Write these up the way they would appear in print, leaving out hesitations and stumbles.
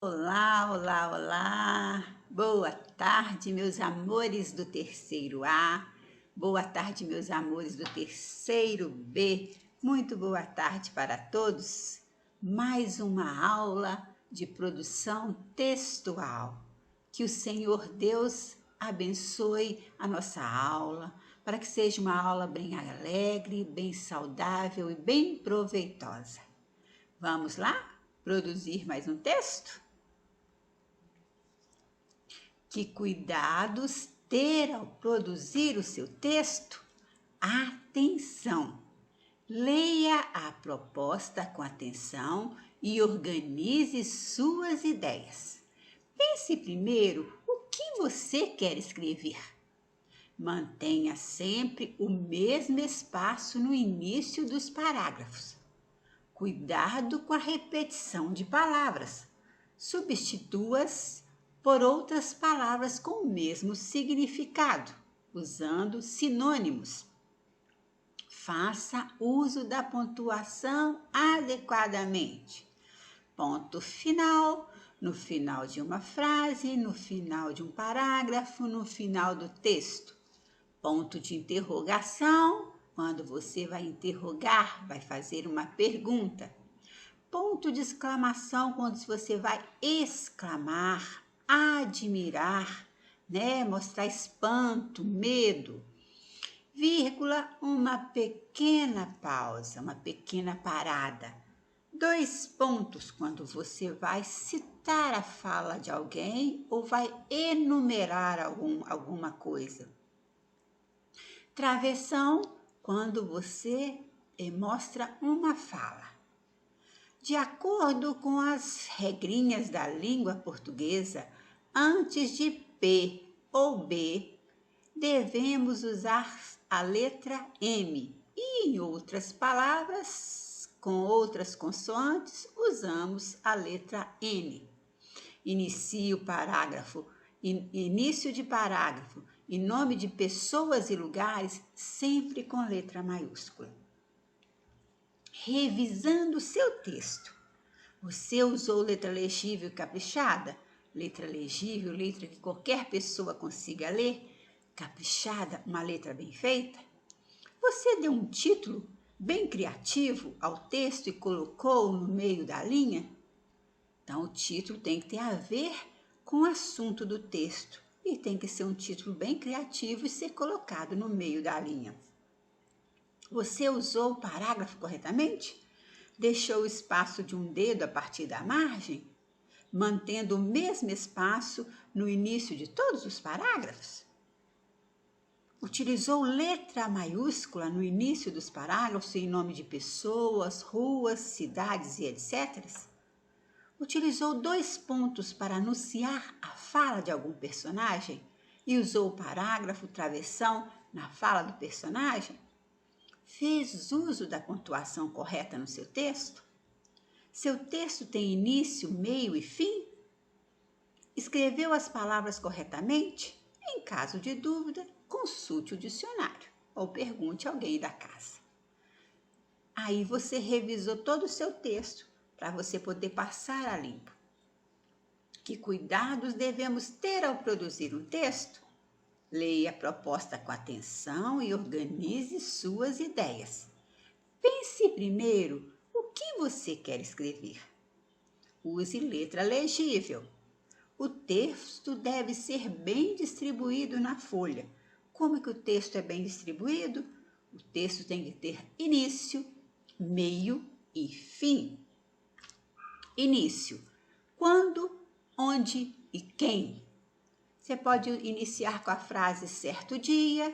Olá, olá, olá! Boa tarde, meus amores do terceiro A. Boa tarde, meus amores do terceiro B. Muito boa tarde para todos. Mais uma aula de produção textual. Que o Senhor Deus abençoe a nossa aula, para que seja uma aula bem alegre, bem saudável e bem proveitosa. Vamos lá produzir mais um texto? Que cuidados ter ao produzir o seu texto? Atenção! Leia a proposta com atenção e organize suas ideias. Pense primeiro o que você quer escrever. Mantenha sempre o mesmo espaço no início dos parágrafos. Cuidado com a repetição de palavras. Substitua-as por outras palavras com o mesmo significado, usando sinônimos. Faça uso da pontuação adequadamente. Ponto final, no final de uma frase, no final de um parágrafo, no final do texto. Ponto de interrogação, quando você vai interrogar, vai fazer uma pergunta. Ponto de exclamação, quando você vai exclamar, admirar, mostrar espanto, medo. Vírgula, uma pequena pausa, uma pequena parada. 2 pontos, quando você vai citar a fala de alguém ou vai enumerar alguma coisa. Travessão, quando você mostra uma fala. De acordo com as regrinhas da língua portuguesa, antes de P ou B, devemos usar a letra M. E em outras palavras, com outras consoantes, usamos a letra N. Inicie o parágrafo, início de parágrafo e nome de pessoas e lugares sempre com letra maiúscula. Revisando o seu texto. Você usou letra legível e caprichada? Letra legível, letra que qualquer pessoa consiga ler? Caprichada, uma letra bem feita? Você deu um título bem criativo ao texto e colocou no meio da linha? Então, o título tem que ter a ver com o assunto do texto e tem que ser um título bem criativo e ser colocado no meio da linha. Você usou o parágrafo corretamente? Deixou o espaço de um dedo a partir da margem? Mantendo o mesmo espaço no início de todos os parágrafos? Utilizou letra maiúscula no início dos parágrafos em nome de pessoas, ruas, cidades e etc.? Utilizou 2 pontos para anunciar a fala de algum personagem e usou o parágrafo travessão na fala do personagem? Fez uso da pontuação correta no seu texto? Seu texto tem início, meio e fim? Escreveu as palavras corretamente? Em caso de dúvida, consulte o dicionário ou pergunte a alguém da casa. Aí você revisou todo o seu texto para você poder passar a limpo. Que cuidados devemos ter ao produzir um texto? Leia a proposta com atenção e organize suas ideias. Pense primeiro o que você quer escrever. Use letra legível. O texto deve ser bem distribuído na folha. Como é que o texto é bem distribuído? O texto tem que ter início, meio e fim. Início: quando, onde e quem. Você pode iniciar com a frase certo dia,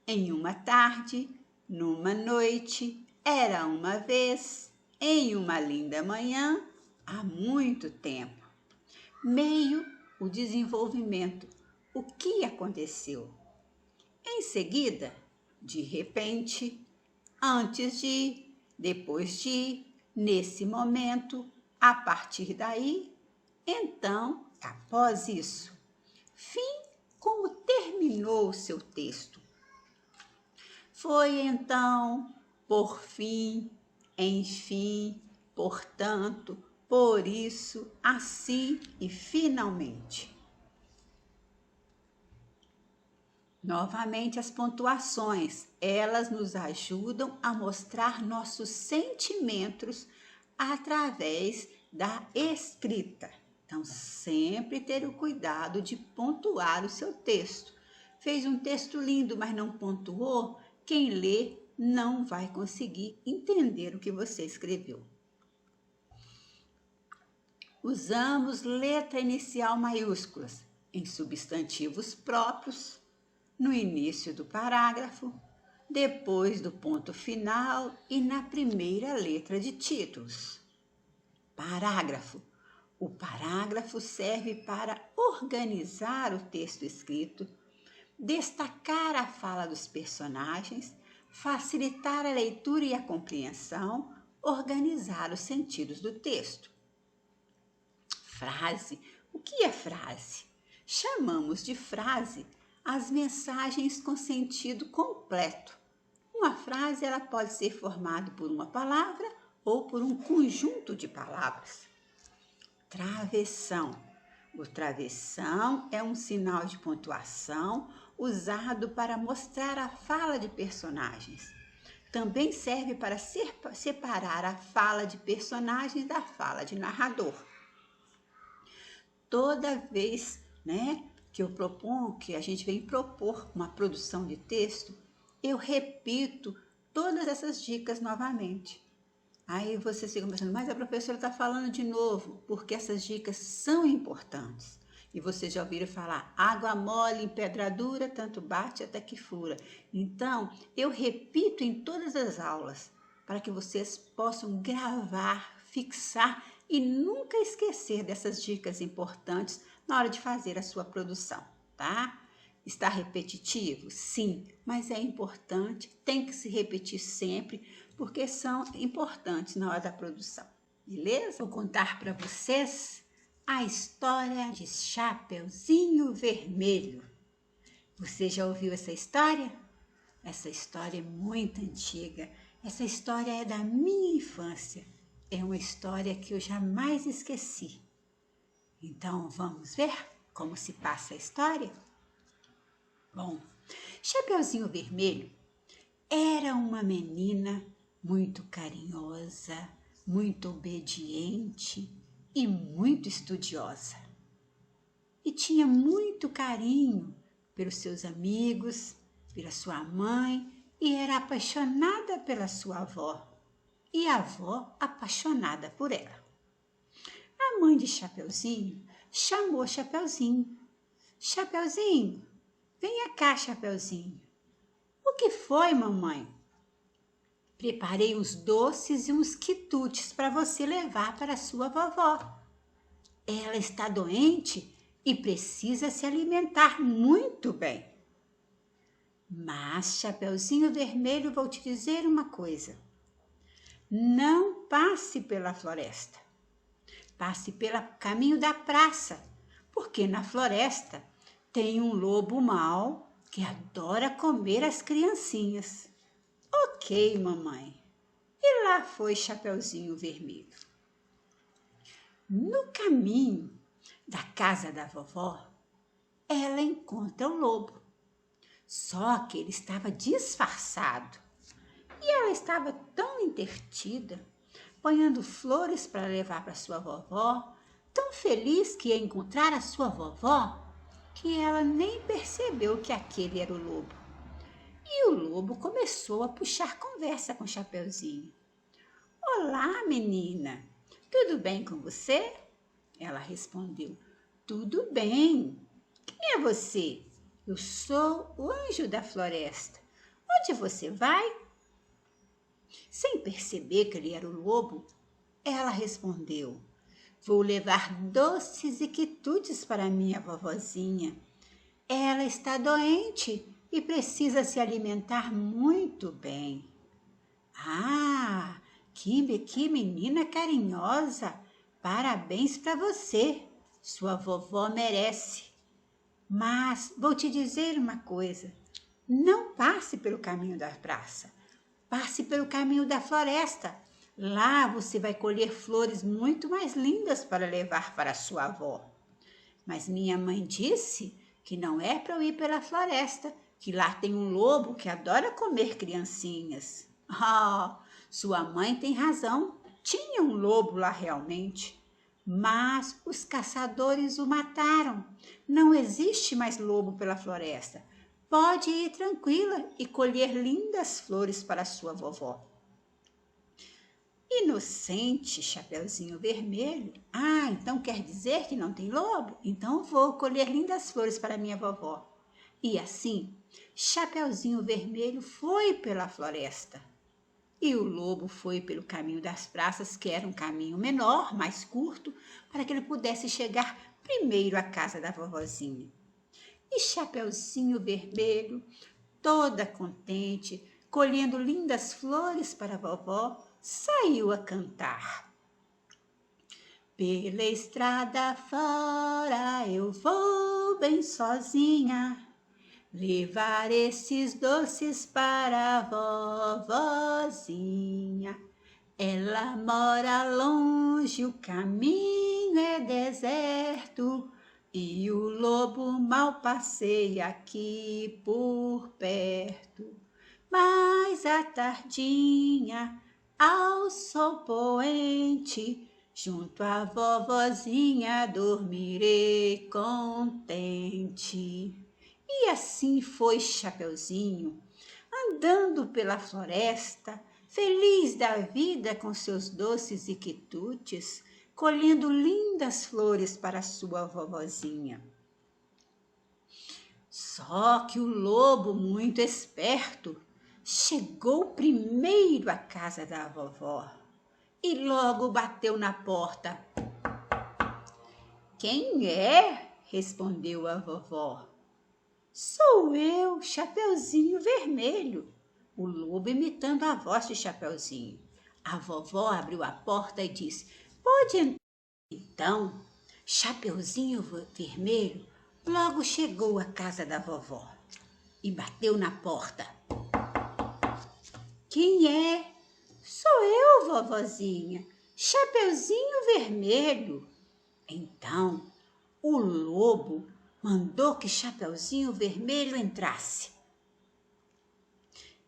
em uma tarde, numa noite, era uma vez, em uma linda manhã, há muito tempo. Meio, o desenvolvimento, o que aconteceu. Em seguida, de repente, antes de, depois de, nesse momento, a partir daí, então, após isso. Fim, como terminou o seu texto. Foi então, por fim, enfim, portanto, por isso, assim e finalmente. Novamente, as pontuações, elas nos ajudam a mostrar nossos sentimentos através da escrita. Então, sempre ter o cuidado de pontuar o seu texto. Fez um texto lindo, mas não pontuou? Quem lê não vai conseguir entender o que você escreveu. Usamos letra inicial maiúsculas em substantivos próprios, no início do parágrafo, depois do ponto final e na primeira letra de títulos. Parágrafo. O parágrafo serve para organizar o texto escrito, destacar a fala dos personagens, facilitar a leitura e a compreensão, organizar os sentidos do texto. Frase. O que é frase? Chamamos de frase as mensagens com sentido completo. Uma frase ela pode ser formada por uma palavra ou por um conjunto de palavras. Travessão. O travessão é um sinal de pontuação usado para mostrar a fala de personagens. Também serve para separar a fala de personagens da fala de narrador. Toda vez, que a gente vem propor uma produção de texto, eu repito todas essas dicas novamente. Aí você fica pensando, mas a professora está falando de novo, porque essas dicas são importantes. E vocês já ouviram falar, água mole em pedra dura, tanto bate até que fura. Então, eu repito em todas as aulas, para que vocês possam gravar, fixar e nunca esquecer dessas dicas importantes na hora de fazer a sua produção, tá? Está repetitivo? Sim, mas é importante, tem que se repetir sempre, porque são importantes na hora da produção, beleza? Vou contar para vocês a história de Chapeuzinho Vermelho. Você já ouviu essa história? Essa história é muito antiga, essa história é da minha infância, é uma história que eu jamais esqueci. Então, vamos ver como se passa a história? Bom, Chapeuzinho Vermelho era uma menina muito carinhosa, muito obediente e muito estudiosa. E tinha muito carinho pelos seus amigos, pela sua mãe e era apaixonada pela sua avó. E a avó apaixonada por ela. A mãe de Chapeuzinho chamou Chapeuzinho. Chapeuzinho, venha cá, Chapeuzinho. O que foi, mamãe? Preparei uns doces e uns quitutes para você levar para sua vovó. Ela está doente e precisa se alimentar muito bem. Mas, Chapeuzinho Vermelho, vou te dizer uma coisa. Não passe pela floresta. Passe pelo caminho da praça, porque na floresta tem um lobo mau que adora comer as criancinhas. Ok, mamãe. E lá foi Chapeuzinho Vermelho. No caminho da casa da vovó, ela encontra o lobo. Só que ele estava disfarçado. E ela estava tão entretida, apanhando flores para levar para sua vovó, tão feliz que ia encontrar a sua vovó, que ela nem percebeu que aquele era o lobo. E o lobo começou a puxar conversa com Chapeuzinho. Olá, menina, tudo bem com você? Ela respondeu, tudo bem. Quem é você? Eu sou o anjo da floresta. Onde você vai? Sem perceber que ele era o lobo, ela respondeu, vou levar doces e quitutes para minha vovozinha. Ela está doente e precisa se alimentar muito bem. Ah, que menina carinhosa! Parabéns para você, sua vovó merece. Mas vou te dizer uma coisa, não passe pelo caminho da praça, passe pelo caminho da floresta. Lá você vai colher flores muito mais lindas para levar para sua avó. Mas minha mãe disse que não é para eu ir pela floresta, que lá tem um lobo que adora comer criancinhas. Ah, sua mãe tem razão. Tinha um lobo lá realmente. Mas os caçadores o mataram. Não existe mais lobo pela floresta. Pode ir tranquila e colher lindas flores para sua vovó. Inocente, Chapeuzinho Vermelho. Ah, então quer dizer que não tem lobo? Então vou colher lindas flores para minha vovó. E assim, Chapeuzinho Vermelho foi pela floresta. E o lobo foi pelo caminho das praças, que era um caminho menor, mais curto, para que ele pudesse chegar primeiro à casa da vovozinha. E Chapeuzinho Vermelho, toda contente, colhendo lindas flores para a vovó, saiu a cantar. Pela estrada fora eu vou bem sozinha, levar esses doces para a vovozinha. Ela mora longe, o caminho é deserto e o lobo mal passeia aqui por perto. Mas à tardinha, ao sol poente, junto à vovozinha dormirei contente. E assim foi Chapeuzinho, andando pela floresta, feliz da vida com seus doces e quitutes, colhendo lindas flores para sua vovozinha. Só que o lobo, muito esperto, chegou primeiro à casa da vovó e logo bateu na porta. Quem é? Respondeu a vovó. Sou eu, Chapeuzinho Vermelho. O lobo imitando a voz de Chapeuzinho. A vovó abriu a porta e disse, pode entrar. Então, Chapeuzinho Vermelho logo chegou à casa da vovó e bateu na porta. Quem é? Sou eu, vovozinha, Chapeuzinho Vermelho. Então, o lobo mandou que Chapeuzinho Vermelho entrasse.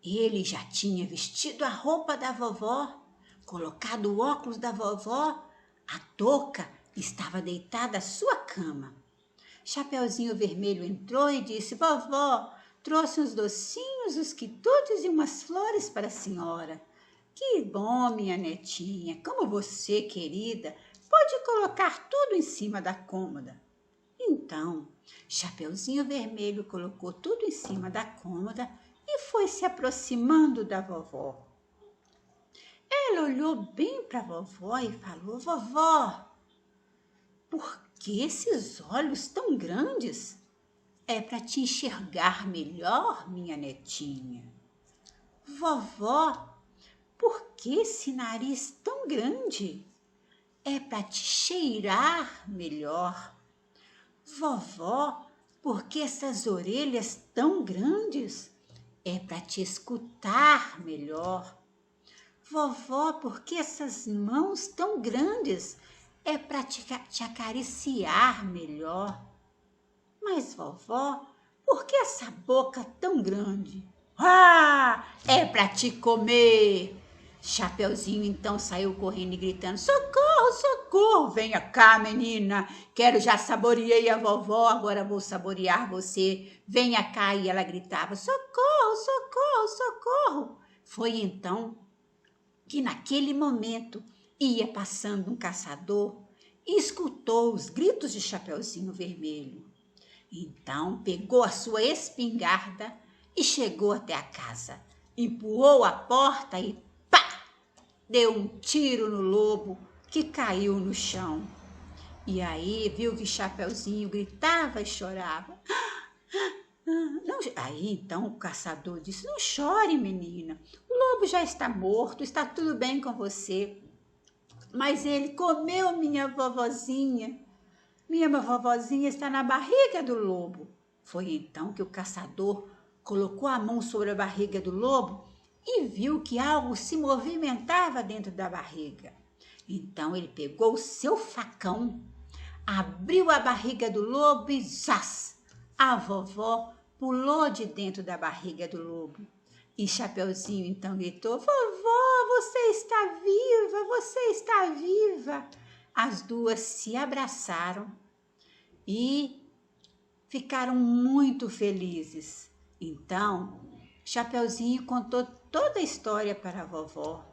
Ele já tinha vestido a roupa da vovó, colocado o óculos da vovó, a touca estava deitada à sua cama. Chapeuzinho Vermelho entrou e disse, vovó, trouxe uns docinhos, uns quitutes e umas flores para a senhora. Que bom, minha netinha, como você, querida, pode colocar tudo em cima da cômoda. Então, Chapeuzinho Vermelho colocou tudo em cima da cômoda e foi se aproximando da vovó. Ela olhou bem para a vovó e falou, vovó, por que esses olhos tão grandes? É para te enxergar melhor, minha netinha. Vovó, por que esse nariz tão grande? É para te cheirar melhor. Vovó, por que essas orelhas tão grandes? É para te escutar melhor. Vovó, por que essas mãos tão grandes? É para te acariciar melhor. Mas, vovó, por que essa boca tão grande? Ah, é para te comer. Chapeuzinho então saiu correndo e gritando, socorro, socorro, venha cá, menina, quero já saboreei a vovó, agora vou saborear você, venha cá. E ela gritava, socorro, socorro, socorro. Foi então que naquele momento ia passando um caçador e escutou os gritos de Chapeuzinho Vermelho. Então pegou a sua espingarda e chegou até a casa, empurrou a porta e pá! Deu um tiro no lobo que caiu no chão. E aí viu que Chapeuzinho gritava e chorava. Não, aí então o caçador disse, não chore, menina, o lobo já está morto, está tudo bem com você. Mas ele comeu minha vovozinha. Minha vovozinha está na barriga do lobo. Foi então que o caçador colocou a mão sobre a barriga do lobo e viu que algo se movimentava dentro da barriga. Então ele pegou o seu facão, abriu a barriga do lobo e zás! A vovó pulou de dentro da barriga do lobo. E Chapeuzinho então gritou: vovó, você está viva, você está viva. As duas se abraçaram e ficaram muito felizes. Então, Chapeuzinho contou toda a história para a vovó.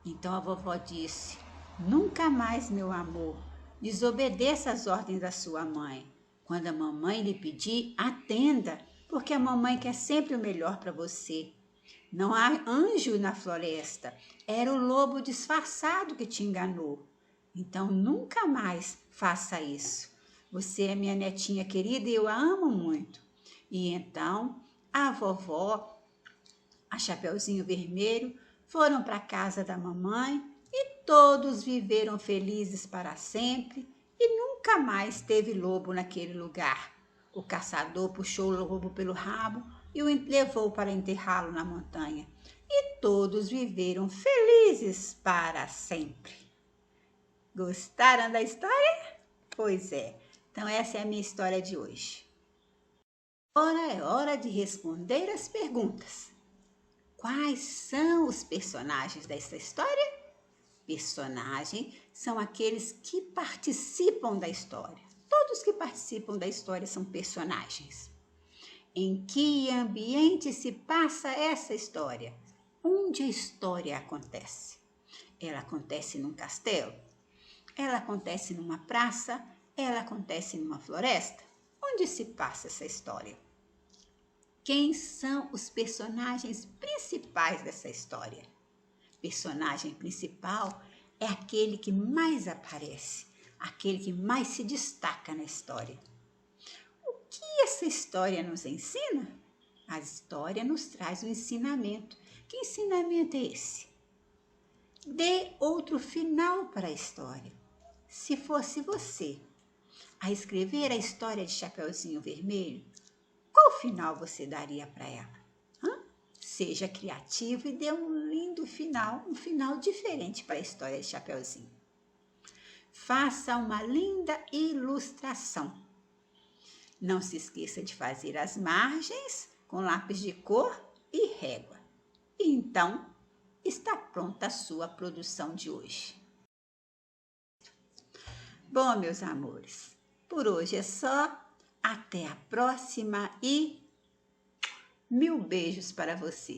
Então a vovó disse: nunca mais, meu amor, desobedeça as ordens da sua mãe. Quando a mamãe lhe pedir, atenda, porque a mamãe quer sempre o melhor para você. Não há anjo na floresta, era o lobo disfarçado que te enganou. Então nunca mais faça isso. Você é minha netinha querida e eu a amo muito. E então a vovó, a Chapeuzinho Vermelho, foram para a casa da mamãe e todos viveram felizes para sempre e nunca mais teve lobo naquele lugar. O caçador puxou o lobo pelo rabo e o levou para enterrá-lo na montanha. E todos viveram felizes para sempre. Gostaram da história? Pois é. Então essa é a minha história de hoje. Agora é hora de responder as perguntas. Quais são os personagens dessa história? Personagens são aqueles que participam da história. Todos que participam da história são personagens. Em que ambiente se passa essa história? Onde a história acontece? Ela acontece num castelo? Ela acontece numa praça? Ela acontece numa floresta? Onde se passa essa história? Quem são os personagens principais dessa história? Personagem principal é aquele que mais aparece, aquele que mais se destaca na história. O que essa história nos ensina? A história nos traz um ensinamento. Que ensinamento é esse? Dê outro final para a história. Se fosse você a escrever a história de Chapeuzinho Vermelho, qual final você daria para ela? Seja criativo e dê um lindo final, um final diferente para a história de Chapeuzinho. Faça uma linda ilustração. Não se esqueça de fazer as margens com lápis de cor e régua. E então, está pronta a sua produção de hoje. Bom, meus amores, por hoje é só. Até a próxima e mil beijos para você.